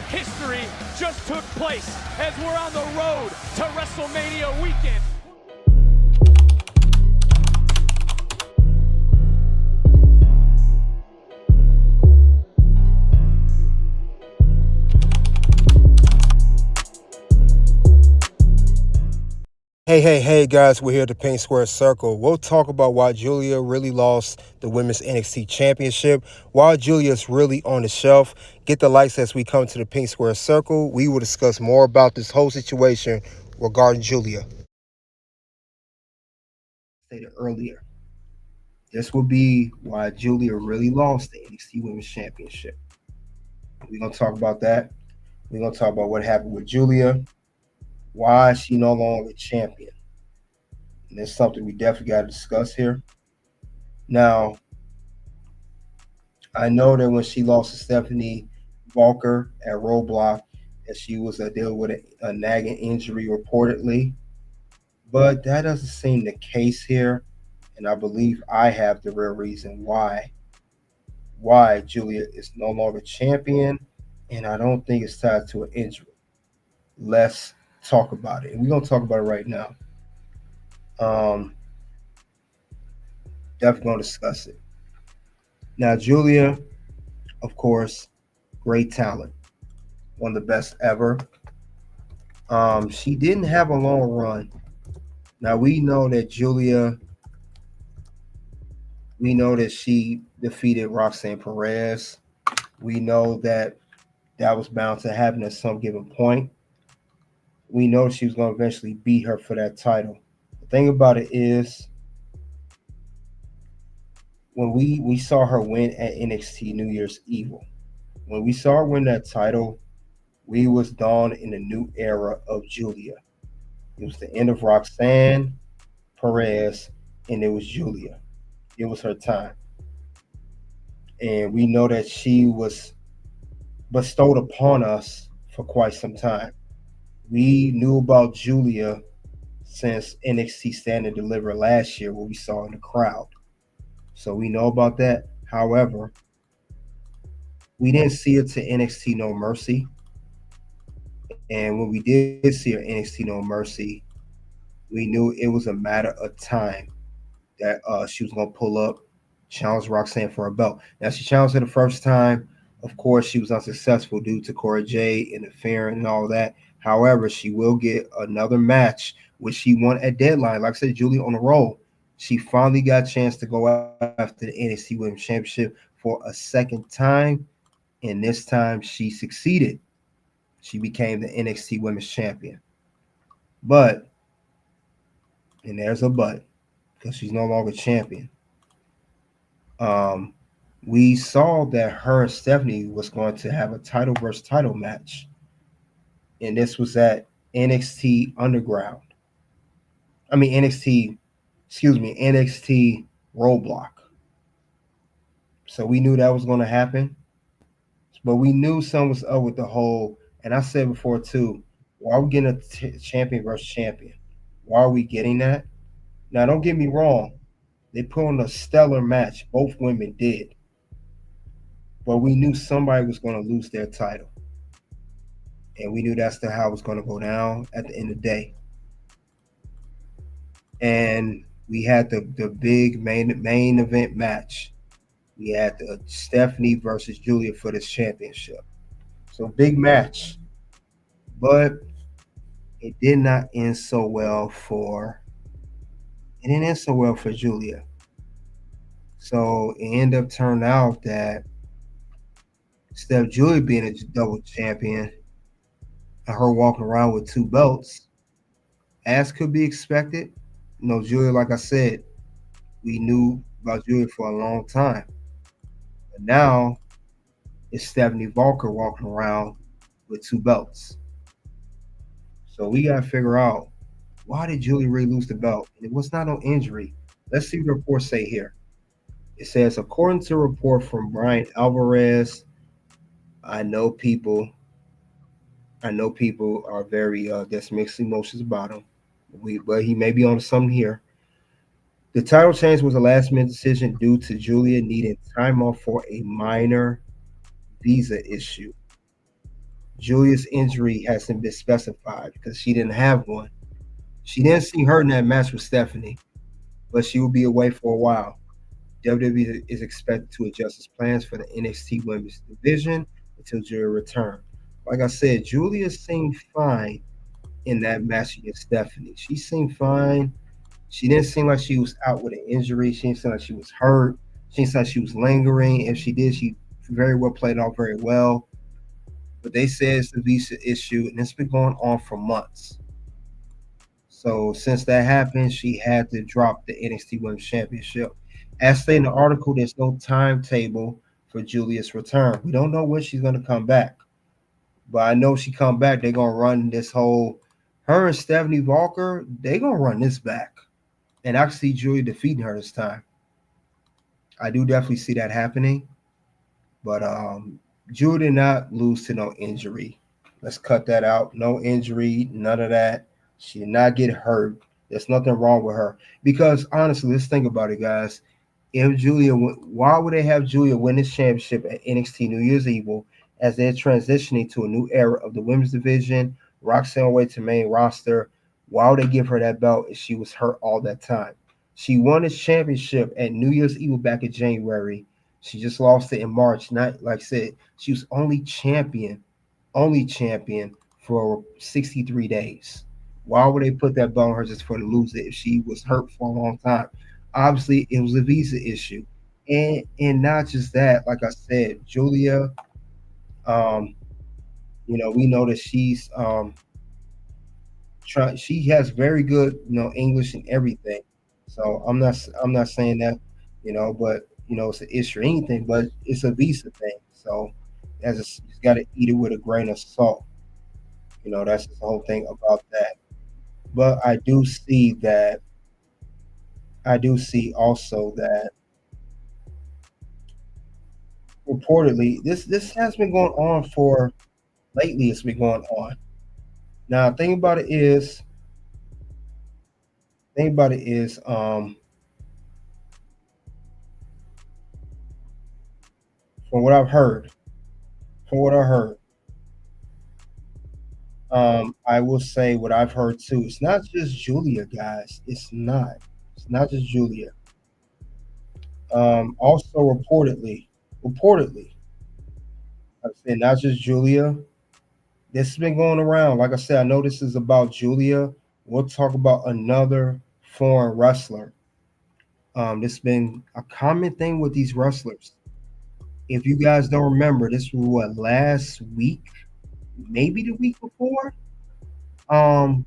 history just took place as we're on the road to WrestleMania weekend. Hey guys, we're here at the Pink Square Circle. We'll talk about why Giulia really lost the Women's NXT Championship, why Giulia's really on the shelf. Get the likes as we come to the Pink Square Circle. We will discuss more about this whole situation regarding Giulia. Stated earlier, this will be why Giulia really lost the NXT Women's Championship. We're going to talk about that. We're going to talk about what happened with Giulia, why she no longer champion. And that's something we definitely got to discuss here. Now, I know that when she lost to Stephanie Vaquer at Roadblock, that she was dealing with a nagging injury reportedly, but that doesn't seem the case here, and I believe I have the real reason why Giulia is no longer champion, and I don't think it's tied to an injury. Let's talk about it, and we're gonna talk about it right now. Um, Definitely gonna discuss it. Now, Giulia, of course, great talent, one of the best ever. She didn't have a long run. Now we know that she defeated Roxanne Perez. We know that that was bound to happen at some given point. We know she was going to eventually beat her for that title. The thing about it is, when we saw her win at NXT New Year's Evil, when we saw her win that title, we was dawn in a new era of Giulia. It was the end of Roxanne Perez, and it was Giulia. It was her time. And we know that she was bestowed upon us for quite some time. We knew about Giulia since NXT Stand and Deliver last year, what we saw in the crowd. So we know about that. However, we didn't see her to NXT No Mercy. And when we did see her NXT No Mercy, we knew it was a matter of time that she was going to pull up, challenge Roxanne for a belt. Now, she challenged her the first time. Of course, she was unsuccessful due to Cora Jade interfering and all that. However, she will get another match, which she won at Deadline. Like I said, Giulia on the roll. She finally got a chance to go after the NXT Women's Championship for a second time, and this time she succeeded. She became the NXT Women's Champion. But, and there's a but, because she's no longer champion. We saw that her and Stephanie was going to have a title versus title match, and this was at NXT Underground. I mean NXT Roadblock. So we knew that was going to happen, but we knew something was up with the whole. And I said before too, why are we getting a champion versus champion? Why are we getting that? Now, don't get me wrong. They put on a stellar match. Both women did. But we knew somebody was going to lose their title. And we knew that's how it was going to go down at the end of the day. And we had the big main event match. We had the Stephanie versus Giulia for this championship. So big match. But it did not end so well for Giulia. So it ended up turning out that instead of Giulia being a double champion and her walking around with two belts, as could be expected, Giulia, like I said, we knew about Giulia for a long time. But now it's Stephanie Vaquer walking around with two belts. So we got to figure out, why did Giulia really lose the belt? And it was not no injury. Let's see what the reports say here. It says, according to a report from Bryan Alvarez, I know people are very there's mixed emotions about him. But he may be on something here. The title change was a last-minute decision due to Giulia needing time off for a minor visa issue. Julia's injury hasn't been specified because she didn't have one. She didn't seem hurt in that match with Stephanie, but she will be away for a while. WWE is expected to adjust its plans for the NXT Women's Division until Julia returns. Like I said, Julia seemed fine in that match against Stephanie. She seemed fine. She didn't seem like she was out with an injury. She didn't seem like she was hurt. She didn't seem like she was lingering. If she did, she very well played off very well. But they said it's a visa issue, and it's been going on for months. So since that happened, she had to drop the NXT Women's Championship. As stated in the article, there's no timetable for Julia's return. We don't know when she's going to come back, but I know she come back, they're going to run this whole. Her and Stephanie Vaquer, they're going to run this back, and I can see Julia defeating her this time. I do definitely see that happening, but Julia did not lose to no injury. Let's cut that out. No injury, none of that. She did not get hurt. There's nothing wrong with her. Because honestly, let's think about it, guys. If Julia, why would they have Julia win this championship at NXT New Year's Evil as they're transitioning to a new era of the women's division? Roxanne way to main roster. Why would they give her that belt if she was hurt all that time? She won this championship at New Year's Evil back in January. She just lost it in March. Not like I said, she was only champion for 63 days. Why would they put that belt on her just for to lose it if she was hurt for a long time? Obviously, it was a visa issue, and not just that. Like I said, Julia, um, we know that she has very good English and everything. So I'm not saying that but it's an issue or anything, but it's a visa thing. So you got to eat it with a grain of salt. That's the whole thing about that. But I do see also that reportedly this has been going on for lately. It's been going on. Now, thing about it is, from what I've heard, from what I heard, I will say what I've heard too. It's not just Julia, guys. It's not. It's not just Julia. Also reportedly, I said not just Julia. This has been going around. Like I said, I know this is about Julia. We'll talk about another foreign wrestler. This has been a common thing with these wrestlers. If you guys don't remember, this was what last week, maybe the week before. Um,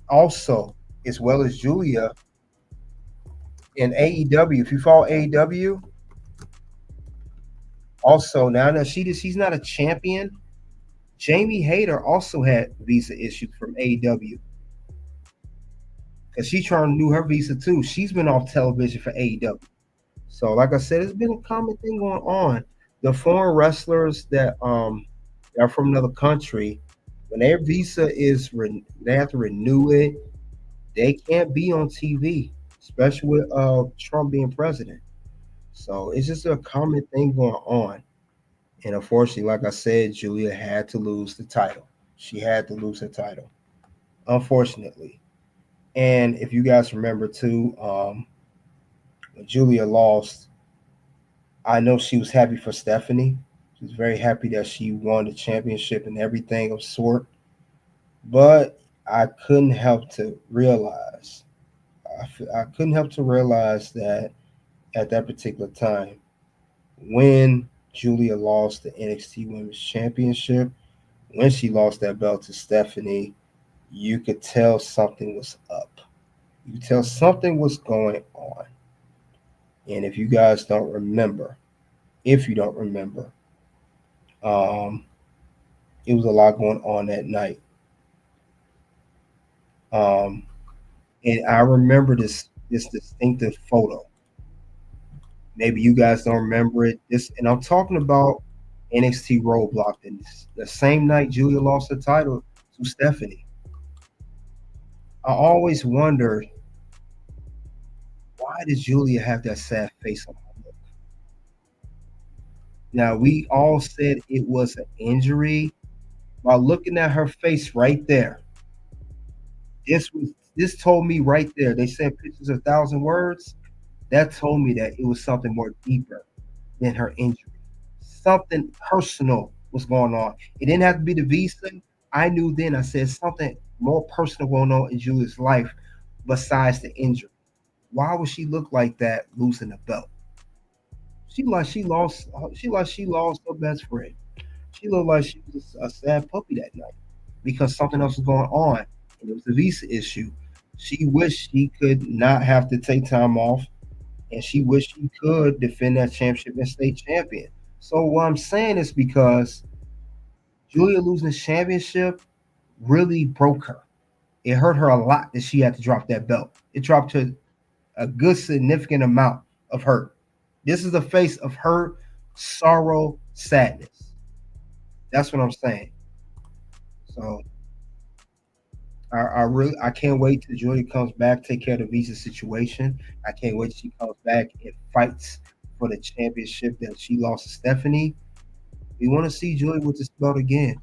Also, as well as Julia in AEW. If you follow AEW, also now that she's not a champion, Jamie Hayter also had visa issues from AEW because she's trying to do her visa too. She's been off television for AEW. So, like I said, it's been a common thing going on. The foreign wrestlers that are from another country, when their visa they have to renew it. They can't be on TV, especially with Trump being president. So it's just a common thing going on. And unfortunately, like I said, Julia had to lose the title. She had to lose her title, unfortunately. And if you guys remember too, when Julia lost, I know she was happy for Stephanie. She was very happy that she won the championship and everything of sort. But I couldn't help to realize, I couldn't help to realize that at that particular time, when Julia lost the NXT Women's Championship, when she lost that belt to Stephanie, you could tell something was up. You could tell something was going on. And if you guys don't remember, if you don't remember, um, it was a lot going on that night. Um, and I remember this distinctive photo. Maybe you guys don't remember it. And I'm talking about NXT Roadblock. And the same night Julia lost the title to Stephanie. I always wondered, why did Julia have that sad face on her look? Now, we all said it was an injury. While looking at her face right there, this told me right there. They said pictures a thousand words. That told me that it was something more deeper than her injury. Something personal was going on. It didn't have to be the visa. I knew then. I said something more personal going on in Julia's life besides the injury. Why would she look like that losing the belt? She lost her best friend. She looked like she was a sad puppy that night because something else was going on, and it was a visa issue. She wished she could not have to take time off, and she wished she could defend that championship and stay champion. So what I'm saying is because Julia losing the championship really broke her. It hurt her a lot that she had to drop that belt. It dropped her a good significant amount of hurt. This is the face of hurt, sorrow, sadness. That's what I'm saying. So I can't wait till Julia comes back, take care of the visa situation. I can't wait till she comes back and fights for the championship that she lost to Stephanie. We want to see Julia with this belt again.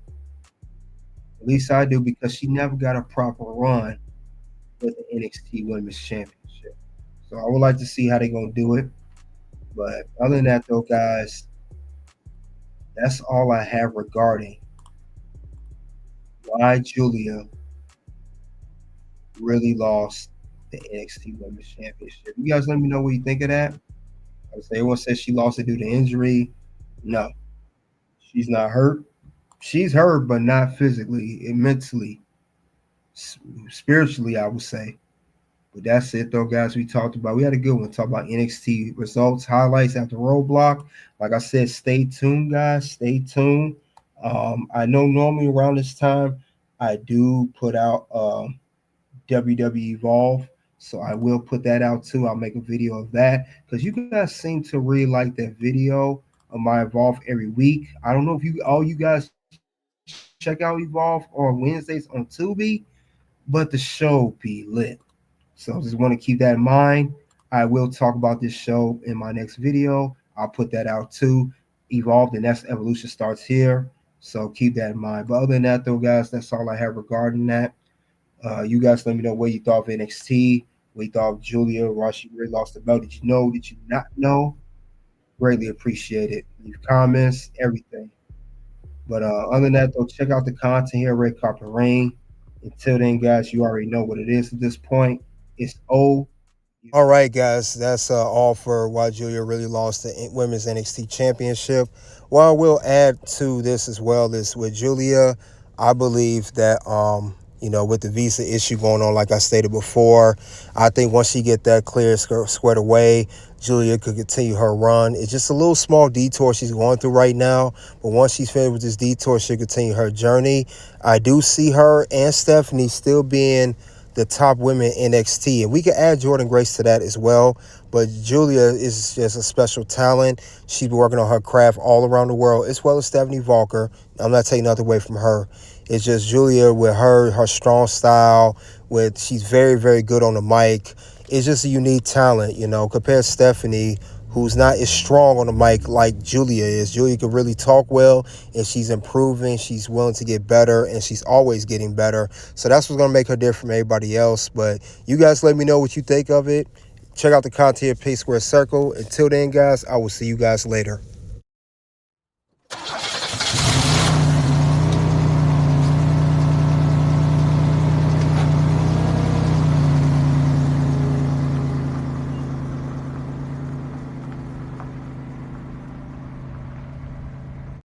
At least I do because she never got a proper run with the NXT Women's Championship. So I would like to see how they're gonna do it. But other than that, though, guys, that's all I have regarding why Julia really lost the NXT Women's Championship. You guys let me know what you think of that. I would say everyone says she lost it due to injury. No, she's not hurt. She's hurt, but not physically and mentally, spiritually, I would say. But that's it, though, guys. We talked about. We had a good one. Talk about NXT results, highlights after Roadblock. Like I said, stay tuned, guys. Stay tuned. I know normally around this time I do put out WWE Evolve, so I will put that out too. I'll make a video of that because you guys seem to really like that video of my Evolve every week. I don't know if you guys check out Evolve on Wednesdays on Tubi, but the show be lit. So I just want to keep that in mind. I will talk about this show in my next video. I'll put that out too. Evolve, the next evolution starts here. So keep that in mind. But other than that, though, guys, that's all I have regarding that. You guys let me know what you thought of NXT, what you thought of Giulia, why she really lost the belt. Did you know? Did you not know? Greatly appreciate it. Leave comments, everything. But other than that, though, check out the content here, Red Carpet Rain. Until then, guys, you already know what it is at this point. It's O. All right, guys, that's all for why Giulia really lost the Women's NXT Championship. What I will add to this as well is with Giulia, I believe that with the visa issue going on, like I stated before, I think once she get that clear squared away, Giulia could continue her run. It's just a little small detour she's going through right now, but once she's finished with this detour, she'll continue her journey. I do see her and Stephanie still being the top women in NXT, and we can add Jordan Grace to that as well. But Giulia is just a special talent. She's been working on her craft all around the world, as well as Stephanie Vaquer. I'm not taking nothing away from her. It's just Giulia with her strong style. She's very, very good on the mic. It's just a unique talent, compared to Stephanie, who's not as strong on the mic like Giulia is. Giulia can really talk well, and she's improving. She's willing to get better, and she's always getting better. So that's what's going to make her different from everybody else. But you guys let me know what you think of it. Check out the content at Pay Square Circle. Until then, guys, I will see you guys later.